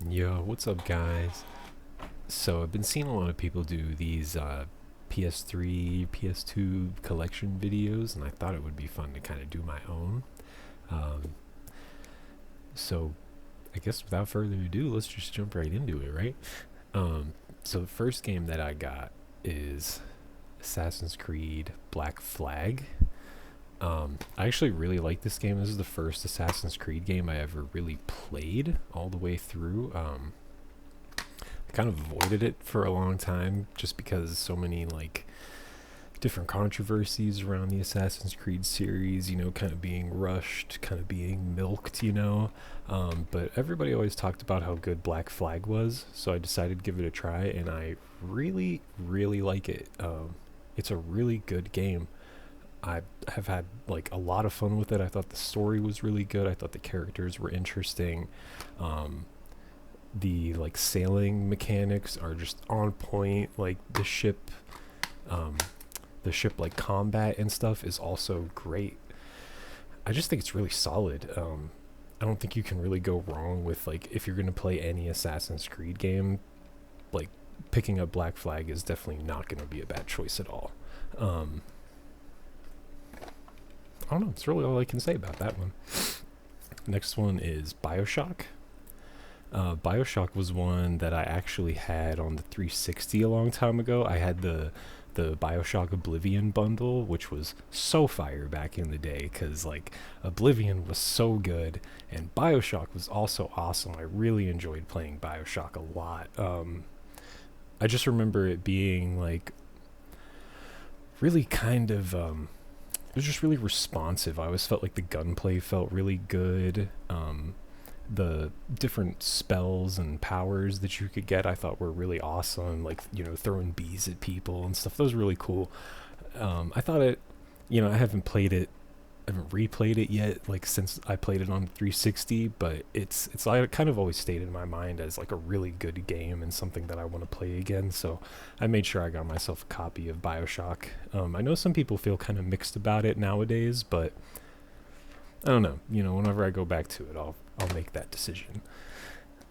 Yo, what's up, guys? So, I've been seeing a lot of people do these PS3, PS2 collection videos, and I thought it would be fun to kind of do my own. Um, so, I guess without further ado, let's just jump right into it, right? Um, so, the first game that I got is Assassin's Creed Black Flag. I actually really like this game. This is the first Assassin's Creed game I ever really played all the way through. I kind of avoided it for a long time just because so many like different controversies around the Assassin's Creed series, kind of being rushed, kind of being milked. But everybody always talked about how good Black Flag was, so I decided to give it a try, and I really, really like it. It's a really good game. I have had like a lot of fun with it. I thought the story was really good. I thought the characters were interesting. Um, the like sailing mechanics are just on point. Like um, the ship like combat and stuff is also great. I just think it's really solid. I don't think you can really go wrong with like if you're gonna play any Assassin's Creed game. Like picking up Black Flag is definitely not gonna be a bad choice at all. Um, I don't know. It's really all I can say about that one. Next one is Bioshock. Bioshock was one that I actually had on the 360 a long time ago. I had the Bioshock Oblivion bundle, which was so fire back in the day because like Oblivion was so good and Bioshock was also awesome. I really enjoyed playing Bioshock a lot. I just remember it being like really kind of it was just really responsive. I always felt like the gunplay felt really good. The different spells and powers that you could get I thought were really awesome, like throwing bees at people and stuff. That was really cool. I thought I haven't replayed it yet, like since I played it on 360, but it's I kind of always stayed in my mind as like a really good game and something that I want to play again. So I made sure I got myself a copy of Bioshock. I know some people feel kind of mixed about it nowadays, but I don't know. Whenever I go back to it, I'll make that decision.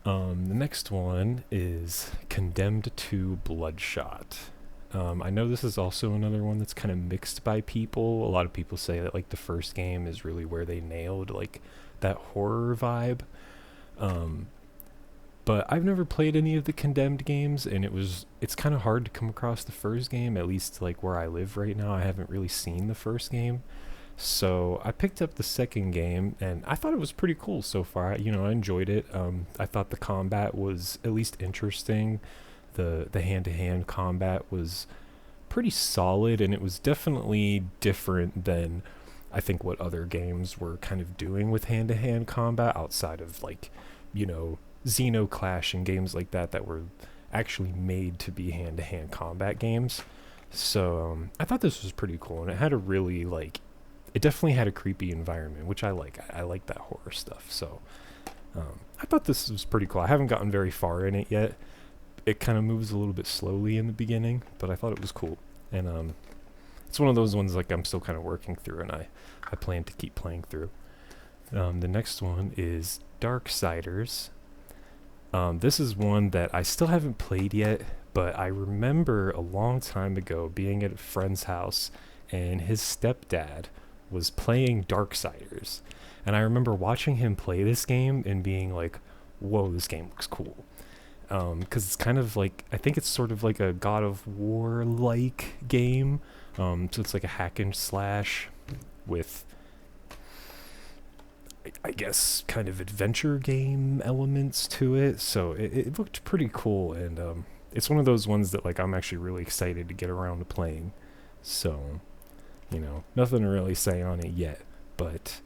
The next one is Condemned to Bloodshot. I know this is also another one that's kind of mixed by people. A lot of people say that like the first game is really where they nailed like that horror vibe. Um, but I've never played any of the Condemned games, and it's kind of hard to come across the first game. At least like where I live right now, I haven't really seen the first game. So I picked up the second game, and I thought it was pretty cool so far. I enjoyed it. I thought the combat was at least interesting. The hand to hand combat was pretty solid, and it was definitely different than I think what other games were kind of doing with hand to hand combat outside of like Xenoclash and games like that were actually made to be hand to hand combat games. So I thought this was pretty cool, and it had a really like it definitely had a creepy environment, which I like. I like that horror stuff. So I thought this was pretty cool. I haven't gotten very far in it yet. It kind of moves a little bit slowly in the beginning, but I thought it was cool. And it's one of those ones like I'm still kind of working through, and I plan to keep playing through. The next one is Darksiders. This is one that I still haven't played yet, but I remember a long time ago being at a friend's house, and his stepdad was playing Darksiders. And I remember watching him play this game and being like, whoa, this game looks cool. Because it's kind of like, I think it's sort of like a God of War-like game. So it's like a hack and slash with, I guess, kind of adventure game elements to it. So it looked pretty cool, and it's one of those ones that like I'm actually really excited to get around to playing. So nothing to really say on it yet, but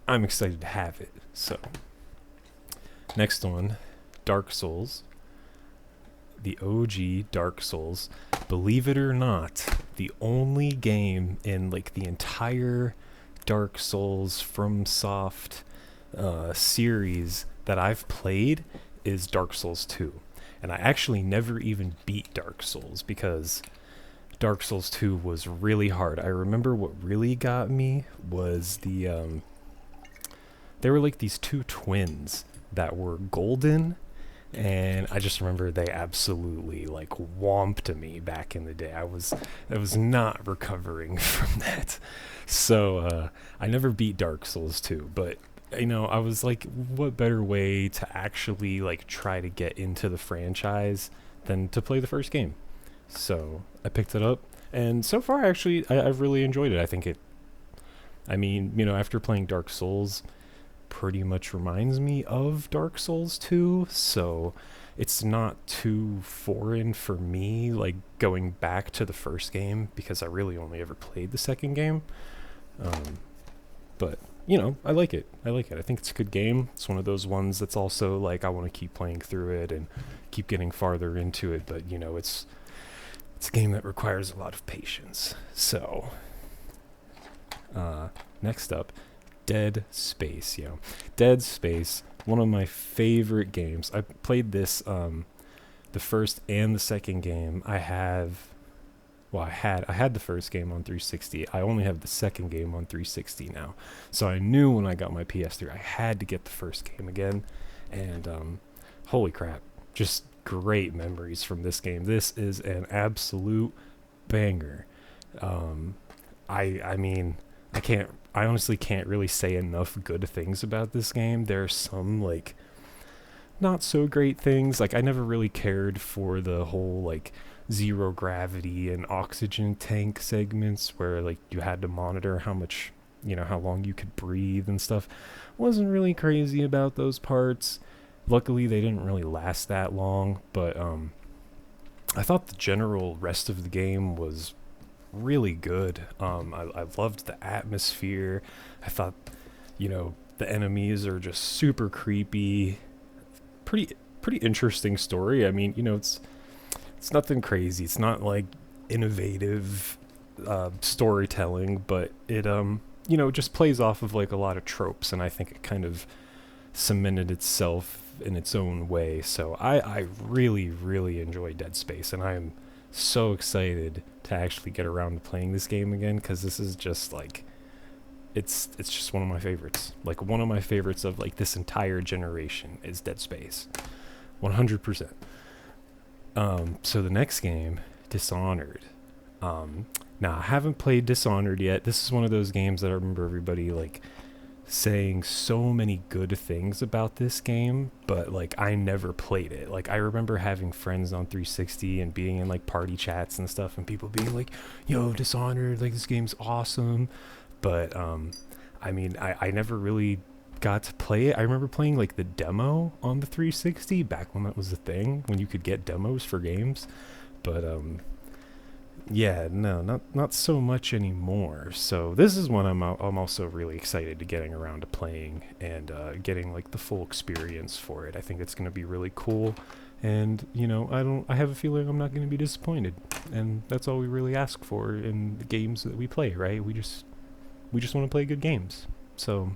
I'm excited to have it. So, next one, Dark Souls. The OG Dark Souls. Believe it or not, the only game in like the entire Dark Souls from Soft series that I've played is Dark Souls 2. And I actually never even beat Dark Souls because Dark Souls 2 was really hard. I remember what really got me was there were like these two twins that were golden, And I just remember they absolutely like whomped me back in the day. I was not recovering from that. So I never beat Dark Souls 2, but I was like, what better way to actually like try to get into the franchise than to play the first game? So I picked it up, and so far, actually, I've really enjoyed it. I think it. I mean, after playing Dark Souls, pretty much reminds me of Dark Souls 2, so it's not too foreign for me, like going back to the first game because I really only ever played the second game. Um, but I like it. I like it. I think it's a good game. It's one of those ones that's also like I want to keep playing through it and keep getting farther into it. But it's a game that requires a lot of patience. So next up, Dead Space. Dead Space. One of my favorite games. I played this the first and the second game. I had the first game on 360. I only have the second game on 360 now. So I knew when I got my PS3 I had to get the first game again. And holy crap, just great memories from this game. This is an absolute banger. I mean, I honestly can't really say enough good things about this game. There are some like not so great things. Like I never really cared for the whole like zero gravity and oxygen tank segments where like you had to monitor how much, how long you could breathe and stuff. Wasn't really crazy about those parts. Luckily they didn't really last that long, but I thought the general rest of the game was really good. I loved the atmosphere. I thought, the enemies are just super creepy. Pretty interesting story. I mean, it's nothing crazy. It's not like innovative storytelling, but it just plays off of like a lot of tropes, and I think it kind of cemented itself in its own way. So I really, really enjoy Dead Space, and I am so excited to actually get around to playing this game again, because this is just like it's just one of my favorites. Like one of my favorites of like this entire generation is Dead Space. 100%. So the next game, Dishonored. Now I haven't played Dishonored yet. This is one of those games that I remember everybody like saying so many good things about this game, but like I never played it. Like I remember having friends on 360 and being in like party chats and stuff, and people being like, yo, Dishonored, like this game's awesome. But I mean, I never really got to play it. I remember playing like the demo on the 360 back when that was a thing, when you could get demos for games. But yeah, no, not so much anymore. So this is one I'm also really excited to getting around to playing and getting like the full experience for it. I think it's going to be really cool, and I have a feeling I'm not going to be disappointed. And that's all we really ask for in the games that we play, right? We just want to play good games. So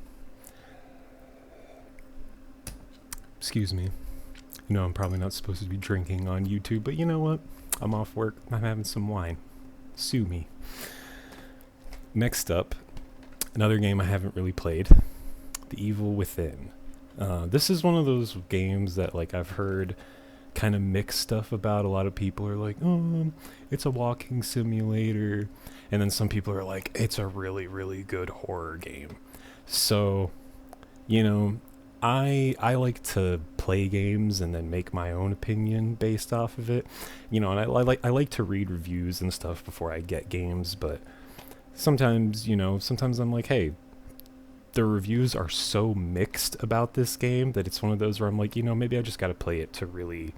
excuse me. I'm probably not supposed to be drinking on YouTube, but you know what? I'm off work. I'm having some wine. Sue me. Next up, another game I haven't really played, The Evil Within. This is one of those games that like I've heard kind of mixed stuff about. A lot of people are like, oh, it's a walking simulator. And then some people are like, it's a really, really good horror game. So, I like to play games and then make my own opinion based off of it, and I like to read reviews and stuff before I get games. But sometimes I'm like, hey, the reviews are so mixed about this game that it's one of those where I'm like, maybe I just got to play it to really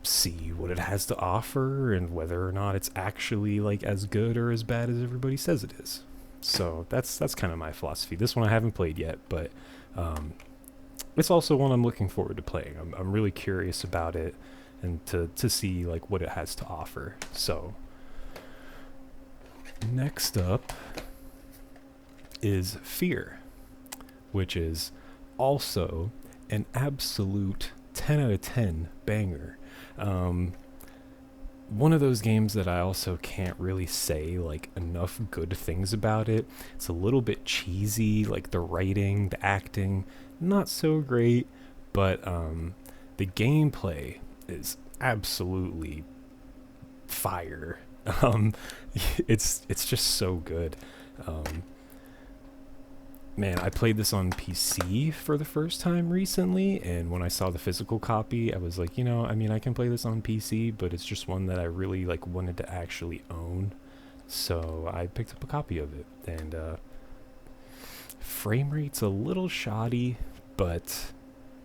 see what it has to offer and whether or not it's actually like as good or as bad as everybody says it is. So that's kind of my philosophy. This one I haven't played yet, but it's also one I'm looking forward to playing. I'm really curious about it and to see like what it has to offer. So next up is Fear, which is also an absolute 10 out of 10 banger. One of those games that I also can't really say like enough good things about it. It's a little bit cheesy, like the writing, the acting, not so great, but The gameplay is absolutely fire. Um, it's just so good. Um, Man, I played this on PC for the first time recently, and when I saw the physical copy, I was like, I mean, I can play this on PC, but it's just one that I really like wanted to actually own. So I picked up a copy of it, and frame rate's a little shoddy, but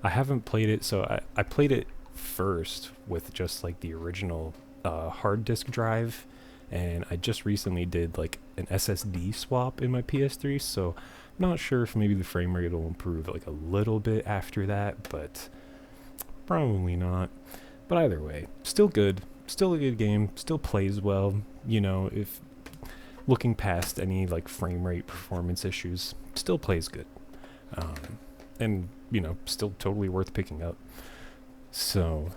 I haven't played it, so I played it first with just like the original hard disk drive, and I just recently did like an SSD swap in my PS3, so not sure if maybe the frame rate will improve like a little bit after that, but probably not. But either way, still good, still a good game, still plays well. If looking past any like frame rate performance issues, still plays good. And still totally worth picking up. So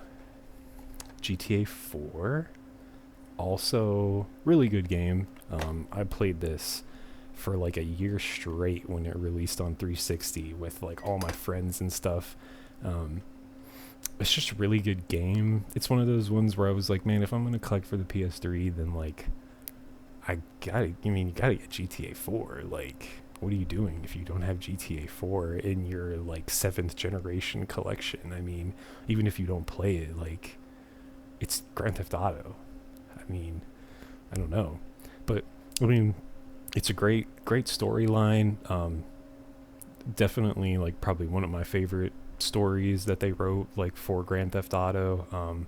GTA 4, also really good game. I played this for like a year straight when it released on 360 with like all my friends and stuff. It's just a really good game. It's one of those ones where I was like, man, if I'm gonna collect for the PS3, then like you gotta get GTA 4. Like, what are you doing if you don't have GTA 4 in your like 7th generation collection? I mean, even if you don't play it, like, it's Grand Theft Auto. I mean, I don't know, but I mean, it's a great storyline. Definitely like probably one of my favorite stories that they wrote like for Grand Theft Auto.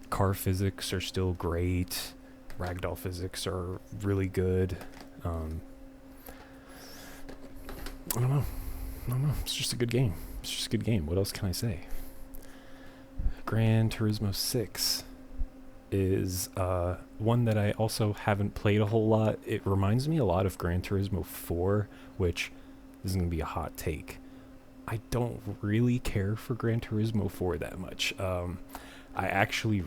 Car physics are still great. Ragdoll physics are really good. I don't know. It's just a good game. What else can I say? Gran Turismo 6 is one that I also haven't played a whole lot. It reminds me a lot of Gran Turismo 4, which is going to be a hot take. I don't really care for Gran Turismo 4 that much. I actually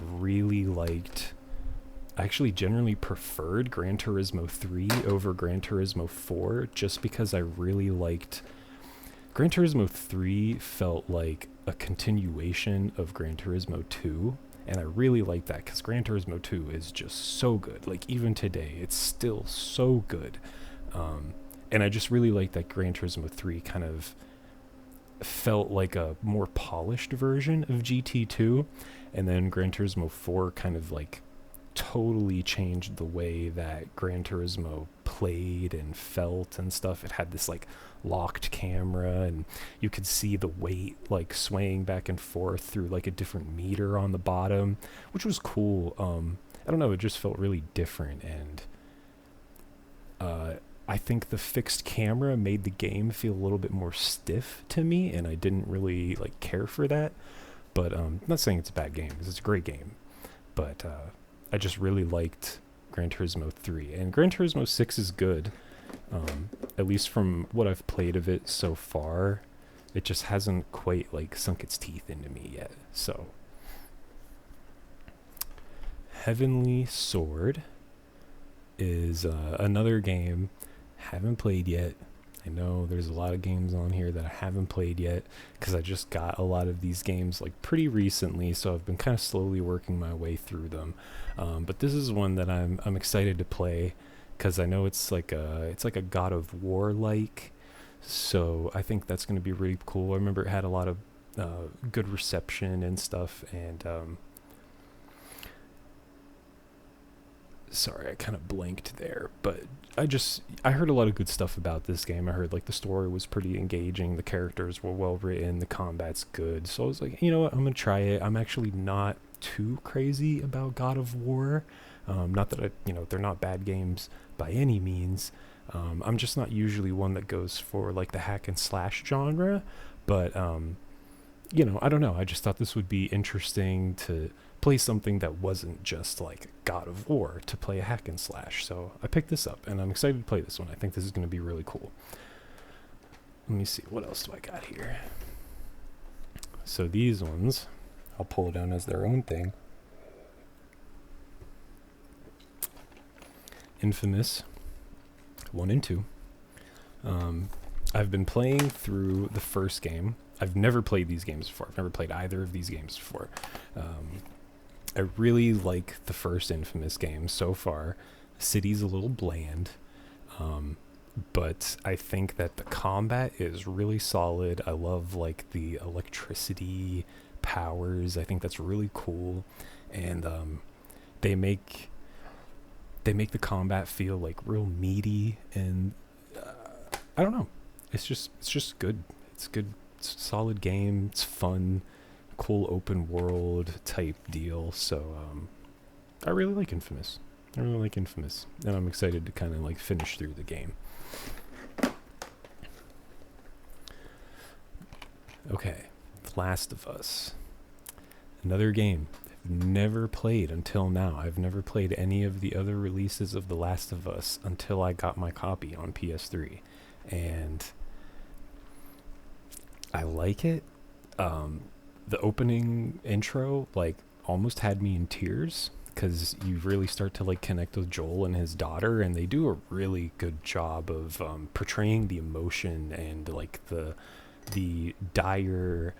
generally preferred Gran Turismo 3 over Gran Turismo 4 just because I really liked... Gran Turismo 3 felt like a continuation of Gran Turismo 2. And I really like that because Gran Turismo 2 is just so good. Like, even today, it's still so good. And I just really like that Gran Turismo 3 kind of felt like a more polished version of GT2. And then Gran Turismo 4 kind of like totally changed the way that Gran Turismo played and felt and stuff. It had this like locked camera, and you could see the weight like swaying back and forth through like a different meter on the bottom, which was cool. I don't know, it just felt really different, and I think the fixed camera made the game feel a little bit more stiff to me, and I didn't really like care for that. But I'm not saying it's a bad game, because it's a great game, but I just really liked Gran Turismo 3, and Gran Turismo 6 is good. At least from what I've played of it so far, it just hasn't quite like sunk its teeth into me yet. So, Heavenly Sword is another game haven't played yet. I know there's a lot of games on here that I haven't played yet because I just got a lot of these games like pretty recently, so I've been kind of slowly working my way through them. But this is one that I'm excited to play because I know it's like a God of War like, so I think that's going to be really cool. I remember it had a lot of good reception and stuff, and sorry, I kind of blanked there, but I heard a lot of good stuff about this game. I heard like the story was pretty engaging, the characters were well written, the combat's good. So I was like, you know what, I'm gonna try it. I'm actually not too crazy about God of War. Not that they're not bad games by any means. I'm just not usually one that goes for like the hack and slash genre, but I don't know. I just thought this would be interesting to play something that wasn't just like God of War, to play a hack and slash. So I picked this up, and I'm excited to play this one. I think this is going to be really cool. Let me see, what else do I got here? So these ones, I'll pull it down as their own thing. Infamous 1 and 2. I've been playing through the first game. I've never played these games before. I've never played either of these games before. I really like the first Infamous game so far. City's a little bland, but I think that the combat is really solid. I love like the electricity powers. I think that's really cool, and they make the combat feel like real meaty, and I don't know. It's just good. It's good. It's a solid game. It's fun, cool open world type deal. So I really like Infamous. And I'm excited to kind of like finish through the game. Okay, The Last of Us. Another game I've never played until now. I've never played any of the other releases of The Last of Us until I got my copy on PS3. And I like it. The opening intro like almost had me in tears, because you really start to like connect with Joel and his daughter, and they do a really good job of portraying the emotion and like the dire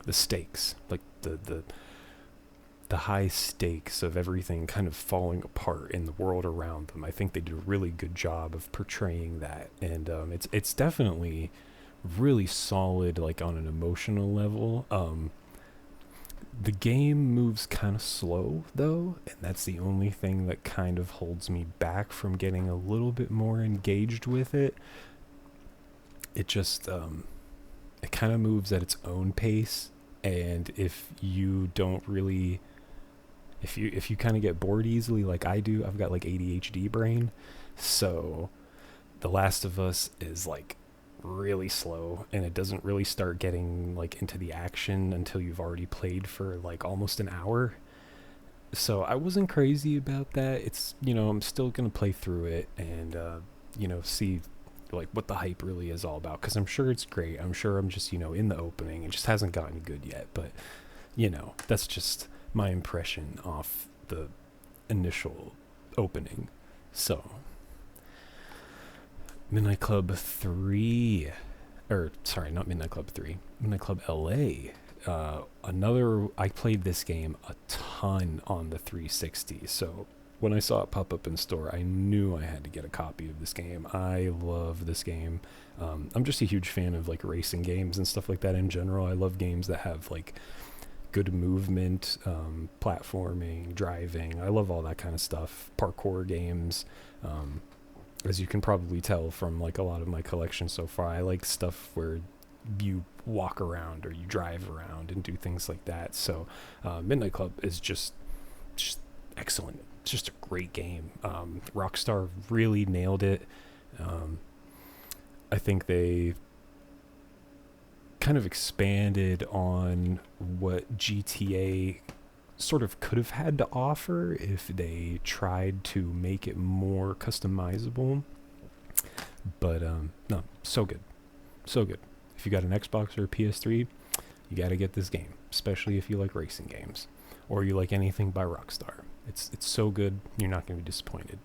the stakes, like the high stakes of everything kind of falling apart in the world around them. I think they did a really good job of portraying that, and it's definitely really solid, like on an emotional level. The game moves kind of slow though, and that's the only thing that kind of holds me back from getting a little bit more engaged with it. It just it kind of moves at its own pace, and if you don't really, if you kind of get bored easily like I do, I've got like ADHD brain, so The Last of Us is like really slow, and it doesn't really start getting like into the action until you've already played for like almost an hour. So I wasn't crazy about that. It's, I'm still gonna play through it and see like what the hype really is all about, because I'm sure it's great. I'm sure I'm just in the opening, it just hasn't gotten good yet, but that's just my impression off the initial opening. So Midnight Club 3, or sorry, not Midnight Club 3, Midnight Club LA. I played this game a ton on the 360, so when I saw it pop up in store, I knew I had to get a copy of this game. I love this game. I'm just a huge fan of like racing games and stuff like that in general. I love games that have like good movement, platforming, driving. I love all that kind of stuff. Parkour games. As you can probably tell from like a lot of my collection so far, I like stuff where you walk around or you drive around and do things like that. So Midnight Club is just excellent. It's just a great game. Rockstar really nailed it. I think they kind of expanded on what GTA sort of could have had to offer if they tried to make it more customizable. But no, so good. If you got an Xbox or a PS3, you got to get this game, especially if you like racing games or you like anything by Rockstar. It's so good, you're not going to be disappointed.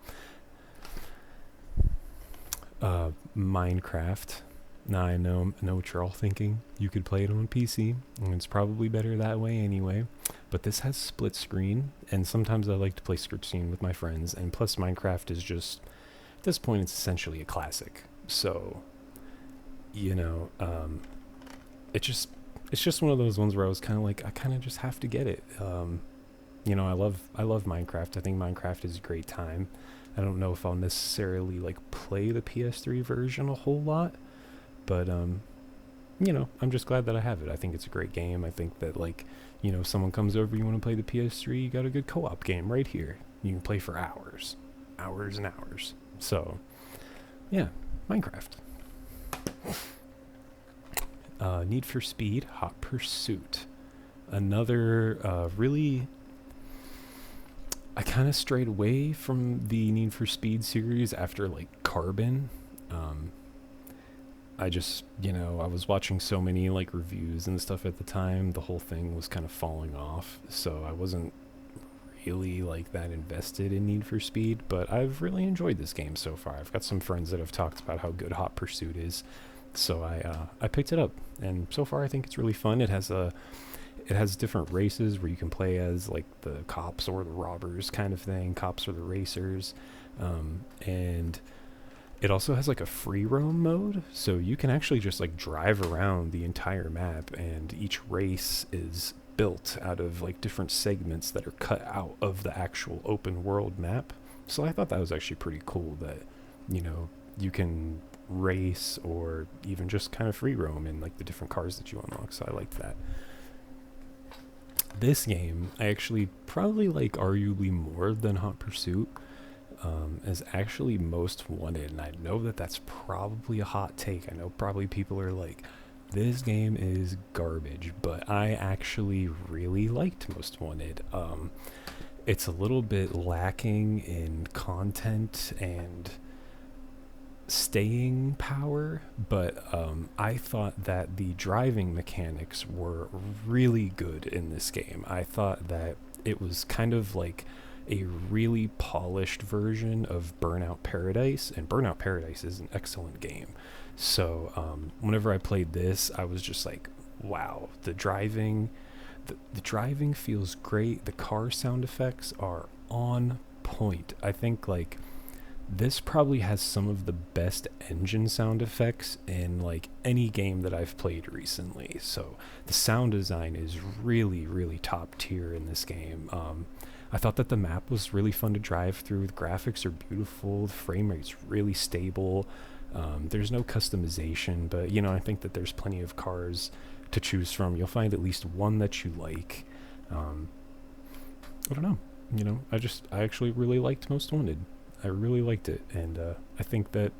Minecraft. Now I know what you're all thinking. You could play it on PC, and it's probably better that way anyway. But this has split screen, and sometimes I like to play split screen with my friends. And plus, Minecraft is just, at this point, it's essentially a classic. So, it's just one of those ones where I was kind of like, I kind of just have to get it. I love Minecraft. I think Minecraft is a great time. I don't know if I'll necessarily like play the PS3 version a whole lot. But, I'm just glad that I have it. I think it's a great game. I think that, like, if someone comes over, you want to play the PS3, you got a good co-op game right here. You can play for hours. Hours and hours. So, yeah, Minecraft. Need for Speed, Hot Pursuit. Another, really... I kind of strayed away from the Need for Speed series after, like, Carbon. I just, I was watching so many like reviews and stuff at the time, the whole thing was kind of falling off, so I wasn't really like that invested in Need for Speed, but I've really enjoyed this game so far. I've got some friends that have talked about how good Hot Pursuit is, So I picked it up, and so far I think it's really fun. It has different races where you can play as like the cops or the robbers kind of thing. Cops or the racers, and it also has like a free roam mode, so you can actually just like drive around the entire map, and each race is built out of like different segments that are cut out of the actual open world map. So I thought that was actually pretty cool that, you know, you can race or even just kind of free roam in like the different cars that you unlock. So I liked that. This game I actually probably like arguably more than Hot Pursuit, is actually Most Wanted, and I know that that's probably a hot take. I know probably people are like, this game is garbage, but I actually really liked Most Wanted. It's a little bit lacking in content and staying power, but I thought that the driving mechanics were really good in this game. I thought that it was kind of like a really polished version of Burnout Paradise, and Burnout Paradise is an excellent game. So whenever I played this, I was just like, wow, the driving feels great. The car sound effects are on point. I think like this probably has some of the best engine sound effects in like any game that I've played recently. So the sound design is really, really top tier in this game. I thought that the map was really fun to drive through. The graphics are beautiful. The frame rate's really stable. There's no customization, but you know, I think that there's plenty of cars to choose from. You'll find at least one that you like. I don't know. You know, I actually really liked Most Wanted. I really liked it, and I think that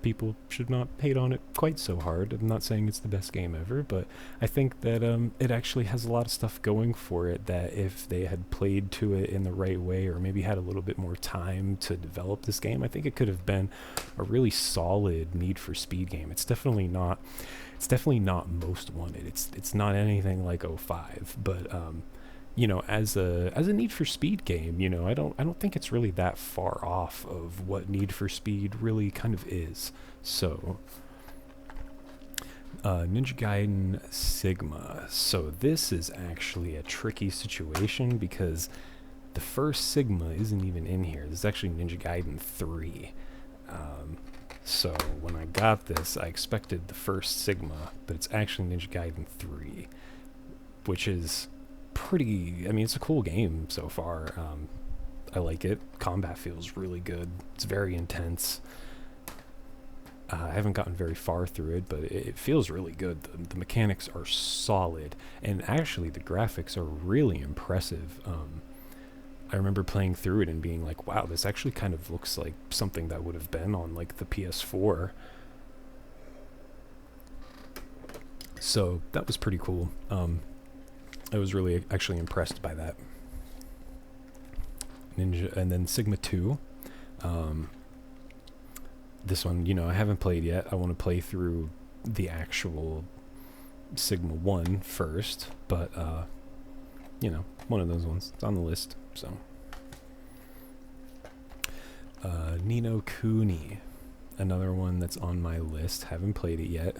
people should not hate on it quite so hard. I'm not saying it's the best game ever, but I think that it actually has a lot of stuff going for it that if they had played to it in the right way, or maybe had a little bit more time to develop this game, I think it could have been a really solid Need for Speed game. It's definitely not Most Wanted. It's not anything like '05, but you know, as a Need for Speed game, you know, I don't think it's really that far off of what Need for Speed really kind of is. So, Ninja Gaiden Sigma. So this is actually a tricky situation because the first Sigma isn't even in here. This is actually Ninja Gaiden 3. So when I got this, I expected the first Sigma, but it's actually Ninja Gaiden 3, which is pretty, I mean, it's a cool game so far. I like it. Combat feels really good. It's very intense. I haven't gotten very far through it, but it feels really good. The mechanics are solid, and actually the graphics are really impressive. I remember playing through it and being like, wow, this actually kind of looks like something that would have been on like the PS4. So that was pretty cool. I was really actually impressed by that. Ninja, and then Sigma 2. This one, you know, I haven't played yet. I want to play through the actual Sigma 1 first, but you know, one of those ones. It's on the list. So Ni no Kuni, another one that's on my list. Haven't played it yet.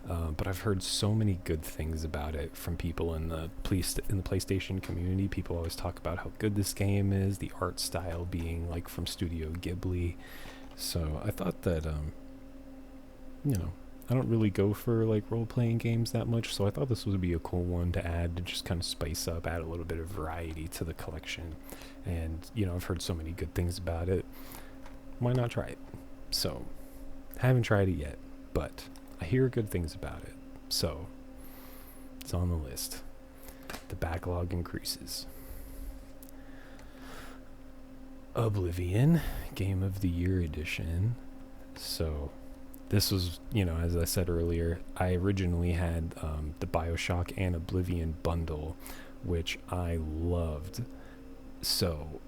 But I've heard so many good things about it from people in the PlayStation community. People always talk about how good this game is, the art style being like from Studio Ghibli. So I thought that, you know, I don't really go for like role-playing games that much, so I thought this would be a cool one to add to just kind of spice up, add a little bit of variety to the collection. And, you know, I've heard so many good things about it. Why not try it? So, haven't tried it yet, but I hear good things about it, so it's on the list. The backlog increases. Oblivion, Game of the Year edition. So this was, you know, as I said earlier, I originally had the BioShock and Oblivion bundle, which I loved. So,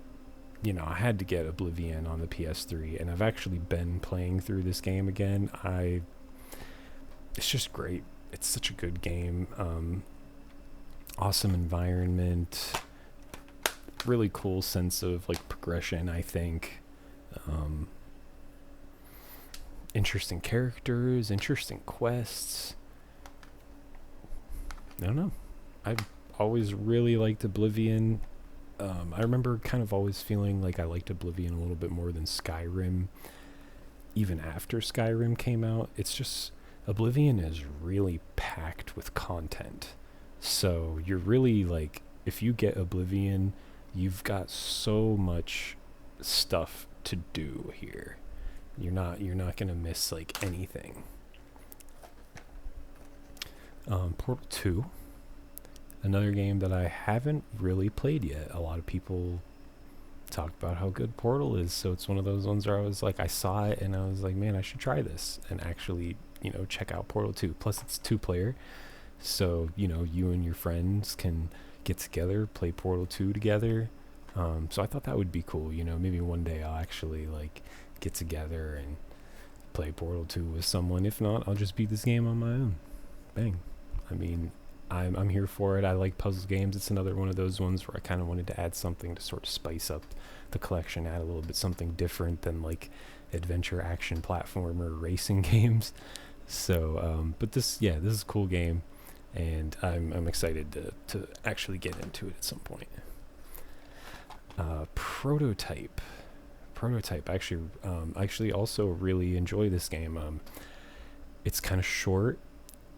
you know, I had to get Oblivion on the PS3, and I've actually been playing through this game again. It's just great. It's such a good game. Awesome environment. Really cool sense of like progression, I think. interesting characters, interesting quests. I don't know. I've always really liked Oblivion. I remember kind of always feeling like I liked Oblivion a little bit more than Skyrim, even after Skyrim came out. It's just, Oblivion is really packed with content. So you're really like, if you get Oblivion, you've got so much stuff to do here. You're not gonna miss like anything. Portal 2, another game that I haven't really played yet. A lot of people talk about how good Portal is, so it's one of those ones where I was like, I saw it and I was like, man, I should try this and actually, check out Portal 2. Plus it's 2-player, so you and your friends can get together, play Portal 2 together. So I thought that would be cool. Maybe one day I'll actually like get together and play Portal 2 with someone. If not, I'll just beat this game on my own. Bang. I mean, I'm here for it. I like puzzle games. It's another one of those ones where I kind of wanted to add something to sort of spice up the collection, add a little bit something different than like adventure, action, platformer, racing games. So, but this is a cool game, and I'm excited to actually get into it at some point. Prototype. Actually also really enjoy this game. It's kind of short,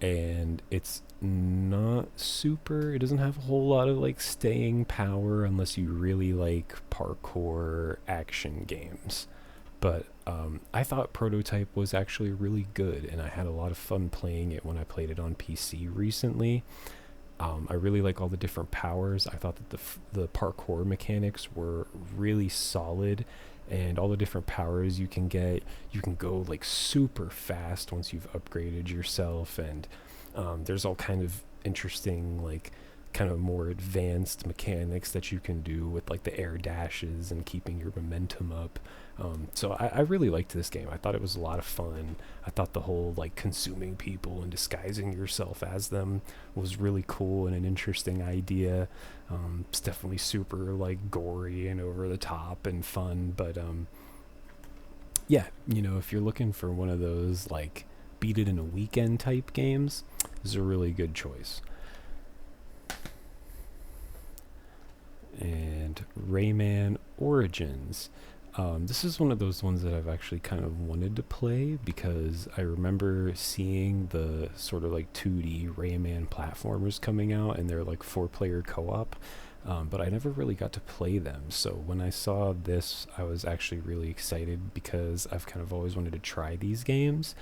and it's not super, it doesn't have a whole lot of like staying power unless you really like parkour action games. But I thought Prototype was actually really good, and I had a lot of fun playing it when I played it on PC recently. I really like all the different powers. I thought that the parkour mechanics were really solid, and all the different powers you can get. You can go like super fast once you've upgraded yourself, and there's all kind of interesting, like kind of more advanced mechanics that you can do with like the air dashes and keeping your momentum up. So I really liked this game. I thought it was a lot of fun. I thought the whole like consuming people and disguising yourself as them was really cool and an interesting idea. It's definitely super like gory and over the top and fun, but yeah, if you're looking for one of those like beat it in a weekend type games, this is a really good choice. And Rayman Origins. This is one of those ones that I've actually kind of wanted to play because I remember seeing the sort of like 2D Rayman platformers coming out, and they're like 4-player co-op, but I never really got to play them. So when I saw this, I was actually really excited because I've kind of always wanted to try these games,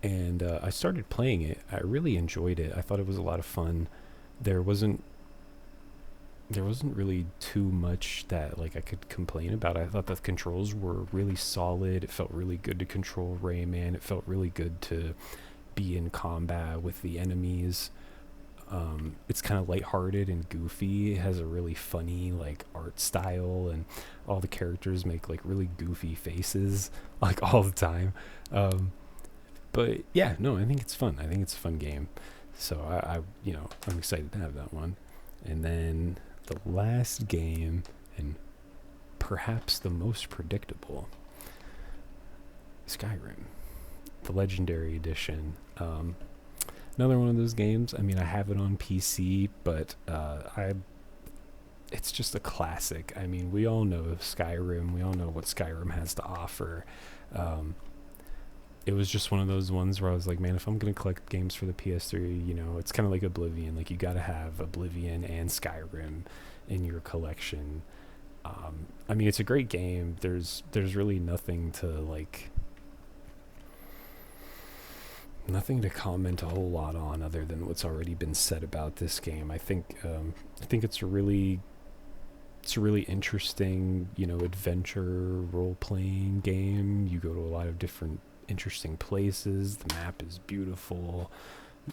and I started playing it. I really enjoyed it. I thought it was a lot of fun. There wasn't really too much that like I could complain about. I thought the controls were really solid. It felt really good to control Rayman. It felt really good to be in combat with the enemies. It's kind of lighthearted and goofy. It has a really funny like art style, and all the characters make like really goofy faces like all the time. But yeah, no, I think it's fun. I think it's a fun game. So I'm excited to have that one. And then the last game, and perhaps the most predictable, Skyrim, the Legendary Edition. Another one of those games. I mean, I have it on PC, but it's just a classic. I mean, we all know Skyrim. We all know what Skyrim has to offer. It was just one of those ones where I was like, man, if I'm going to collect games for the PS3, it's kind of like Oblivion. Like, you got to have Oblivion and Skyrim in your collection. I mean, it's a great game. There's really nothing to comment a whole lot on other than what's already been said about this game. I think it's a really interesting, adventure role-playing game. You go to a lot of different interesting places. The map is beautiful.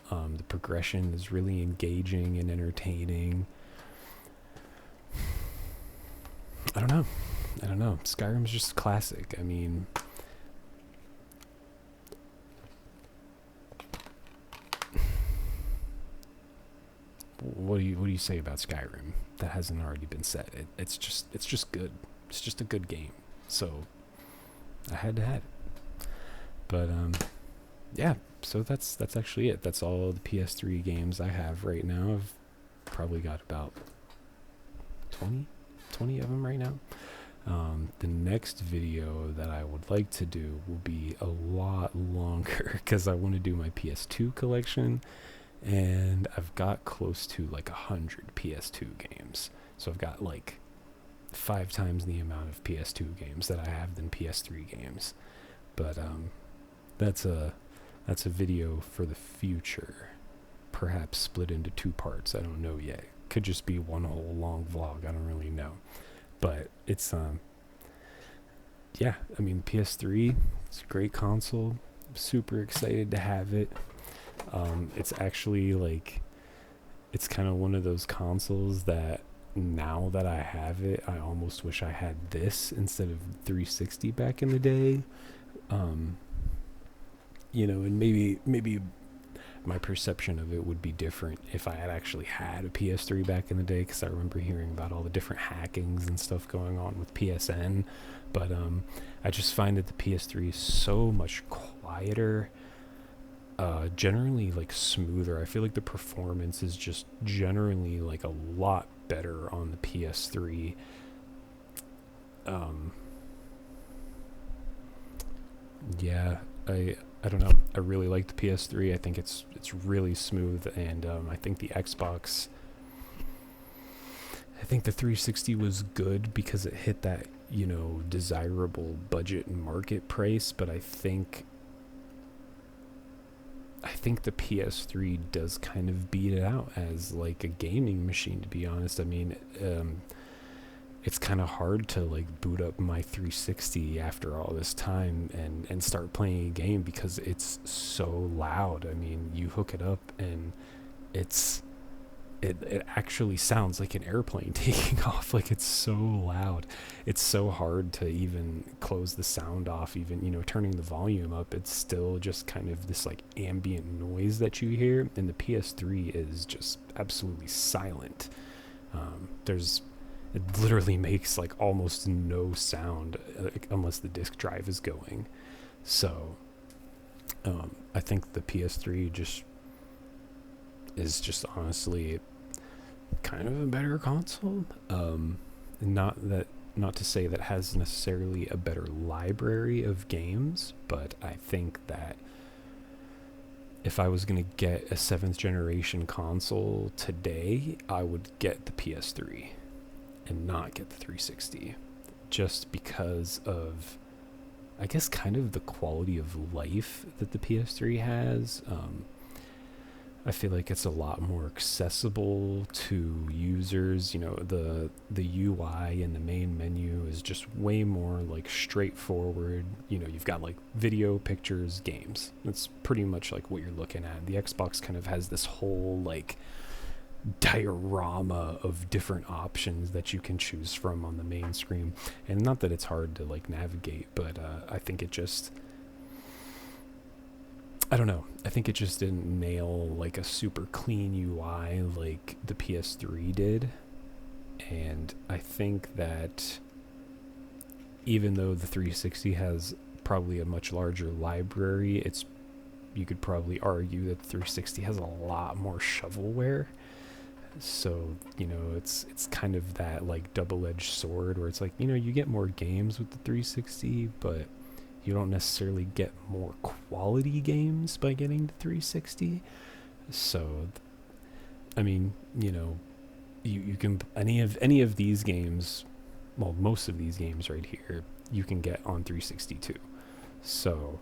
The progression is really engaging and entertaining. I don't know. Skyrim's just classic. I mean, what do you say about Skyrim that hasn't already been said? It's just good. It's just a good game. So I had to have it. But yeah, so that's actually it. That's all the PS3 games I have right now. I've probably got about 20 of them right now. The next video that I would like to do will be a lot longer because I want to do my PS2 collection, and I've got close to like 100 PS2 games. So I've got like 5 times the amount of PS2 games that I have than PS3 games. But that's a video for the future. Perhaps split into 2 parts. I don't know yet. Could just be one whole long vlog. I don't really know. But it's yeah, I mean, PS3, it's a great console. I'm super excited to have it. It's actually like, it's kind of one of those consoles that now that I have it, I almost wish I had this instead of 360 back in the day. You know, and maybe my perception of it would be different if I had actually had a PS3 back in the day, because I remember hearing about all the different hackings and stuff going on with PSN. But I just find that the PS3 is so much quieter, generally like smoother. I feel like the performance is just generally like a lot better on the PS3. Yeah, I don't know. I really like the PS3. I think it's really smooth, and I think the Xbox. I think the 360 was good because it hit that, you know, desirable budget and market price, but I think the PS3 does kind of beat it out as like a gaming machine, to be honest. I mean, it's kind of hard to like boot up my 360 after all this time and start playing a game because it's so loud. I mean, you hook it up and it actually sounds like an airplane taking off. Like, it's so loud. It's so hard to even close the sound off. Even, you know, turning the volume up, it's still just kind of this like ambient noise that you hear, and the PS3 is just absolutely silent. It literally makes like almost no sound unless the disk drive is going. So I think the PS3 is just honestly kind of a better console. Not to say that it has necessarily a better library of games, but I think that if I was going to get a 7th generation console today, I would get the PS3 and not get the 360, just because of, I guess, kind of the quality of life that the PS3 has. I feel like it's a lot more accessible to users. You know, the UI in the main menu is just way more like straightforward. You know, you've got like video, pictures, games. That's pretty much like what you're looking at. The Xbox kind of has this whole like diorama of different options that you can choose from on the main screen. And not that it's hard to like navigate, but I think it just, I don't know. I think it just didn't nail like a super clean UI like the PS3 did. And I think that even though the 360 has probably a much larger library, you could probably argue that the 360 has a lot more shovelware. So, you know, it's kind of that like double-edged sword where it's like, you know, you get more games with the 360, but you don't necessarily get more quality games by getting the 360. So, I mean, you know, you can, any of these games, well, most of these games right here, you can get on 360 too. So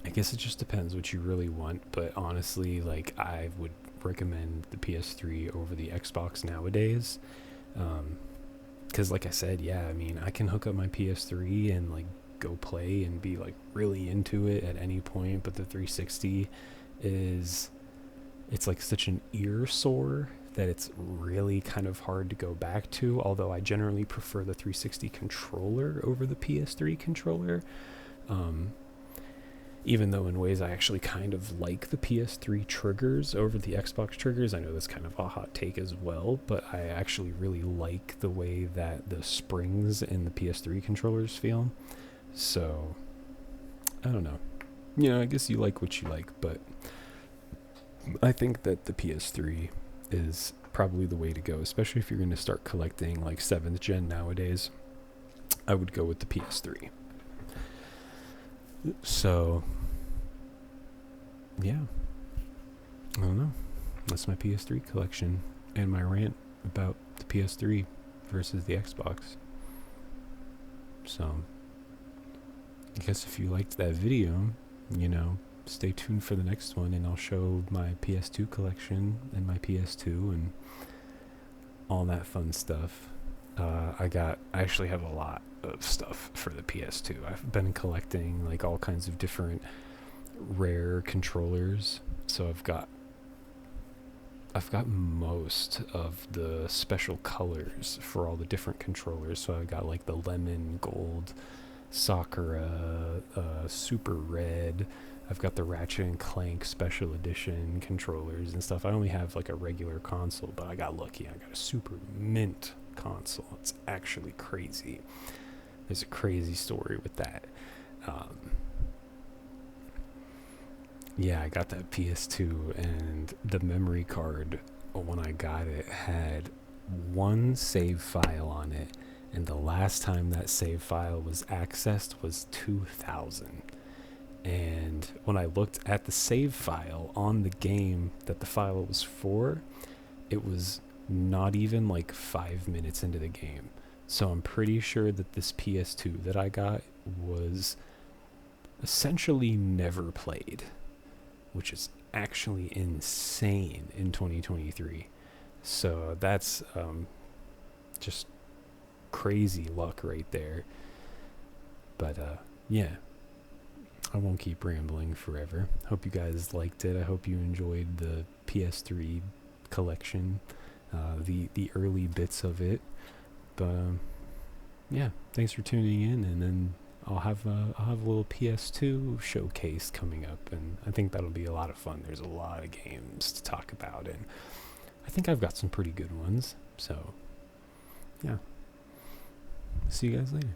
I guess it just depends what you really want, but honestly, like, I would recommend the PS3 over the Xbox nowadays. Because like I said, yeah, I mean, I can hook up my PS3 and like go play and be like really into it at any point, but the 360 it's like such an ear sore that it's really kind of hard to go back to, although I generally prefer the 360 controller over the PS3 controller. Even though in ways I actually kind of like the PS3 triggers over the Xbox triggers. I know that's kind of a hot take as well, but I actually really like the way that the springs in the PS3 controllers feel. So I don't know. You know, I guess you like what you like, but I think that the PS3 is probably the way to go, especially if you're going to start collecting like 7th gen nowadays. I would go with the PS3. So, yeah. I don't know. That's my PS3 collection and my rant about the PS3 versus the Xbox. So, I guess if you liked that video, you know, stay tuned for the next one, and I'll show my PS2 collection and my PS2 and all that fun stuff. I actually have a lot of stuff for the PS2. I've been collecting like all kinds of different rare controllers. So I've got most of the special colors for all the different controllers. So I've got like the lemon, gold, Sakura, super red. I've got the Ratchet and Clank special edition controllers and stuff. I only have like a regular console, but I got lucky. I got a super mint console. It's actually crazy. There's a crazy story with that. Yeah, I got that PS2, and the memory card, when I got it, had one save file on it, and the last time that save file was accessed was 2000. And when I looked at the save file on the game that the file was for, it was not even like 5 minutes into the game. So I'm pretty sure that this PS2 that I got was essentially never played, which is actually insane in 2023. So that's just crazy luck right there. But yeah, I won't keep rambling forever. Hope you guys liked it. I hope you enjoyed the PS3 collection, the early bits of it. But yeah, thanks for tuning in, and then I'll have a little PS2 showcase coming up, and I think that'll be a lot of fun. There's a lot of games to talk about, and I think I've got some pretty good ones. So yeah, see you guys later.